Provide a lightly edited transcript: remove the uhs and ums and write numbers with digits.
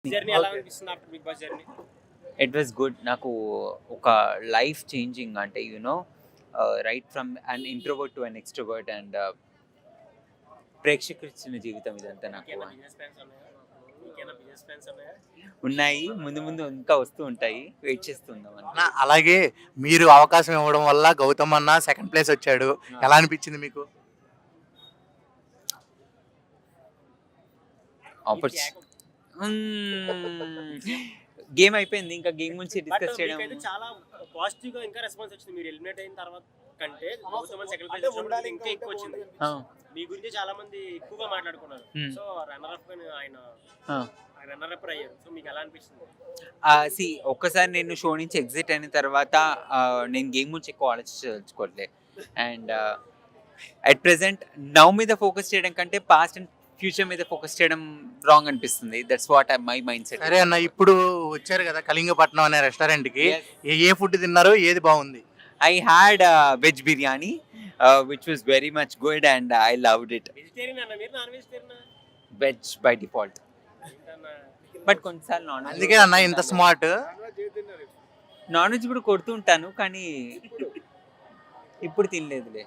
Journey ఎలా అనిపిస్తుంది after Big Boss journey? It was good. నాకు ఒక లైఫ్ చేంజింగ్ అంటే right from an introvert to an extrovert and ప్రేక్షకులు ఇచ్చిన జీవితం ఇదంతా నాకు. మీకేమైనా బిజినెస్ ప్లాన్స్ ఉన్నాయా? మీకేమైనా బిజినెస్ ప్లాన్స్ ఉన్నాయా? ఉన్నాయి, ముందు ముందు ఇంకా వస్తూ ఉంటాయి, వెయిట్ చేస్తుందాం అని. అన్న, అలాగే మీరు అవకాశం ఇవ్వడం వల్ల గౌతమ్ అన్న సెకండ్ ప్లేస్ వచ్చాడు. ఎలా అనిపించింది మీకు? గేమ్ అయిపోయింది, ఇంకా గేమ్ గురించి బట్ డిస్కస్ చేయడం. మీకైతే చాలా పాజిటివ్ గా ఇంకా రెస్పాన్స్ వచ్చింది. మీరు ఎలిమినేట్ అయిన తర్వాత కంటే గౌతమ్ సెకండ్ ప్లేస్ వచ్చినప్పుడు ఇంకా ఎక్కువ వచ్చింది. మీ గురించి చాలా మంది ఎక్కువగా మాట్లాడుకున్నారు. సో రన్నర్ అప్ ఆయన రన్నర్ అప్ అయ్యారు. సో మీకు ఎలా అనిపిస్తుంది? ఒక్కసారి నేను షో నుంచి ఎగ్జిట్ అయిన తర్వాత నేను గేమ్ గురించి ఎక్కువ ఆలోచించుకోవట్లే. అండ్ అట్ ప్రెసెంట్ నౌ మీద ఫోకస్ చేయడం కంటే పాస్ట్ అండ్ ఫ్యూచర్ మీద ఫోకస్ చేయడం రాంగ్ అనిపిస్తుంది. That's what my mind set. సరే అన్న, ఇప్పుడు వచ్చారు కదా కళింగపట్నం అనే రెస్టారెంట్ కి, ఏ ఫుడ్ తిన్నారు, ఏది బాగుంది? I had veg biryani, which was very much good and I loved it. Vegetarian అన్న మీరు, non vegetarian? Veg by default. But కొన్నిసార్లు నాన్ వెజ్. అందుకే అన్న ఇంత స్మార్ట్. నాన్ వెజ్ కూడా కొడుతుంటాను కానీ ఇప్పుడు తినలేదులే.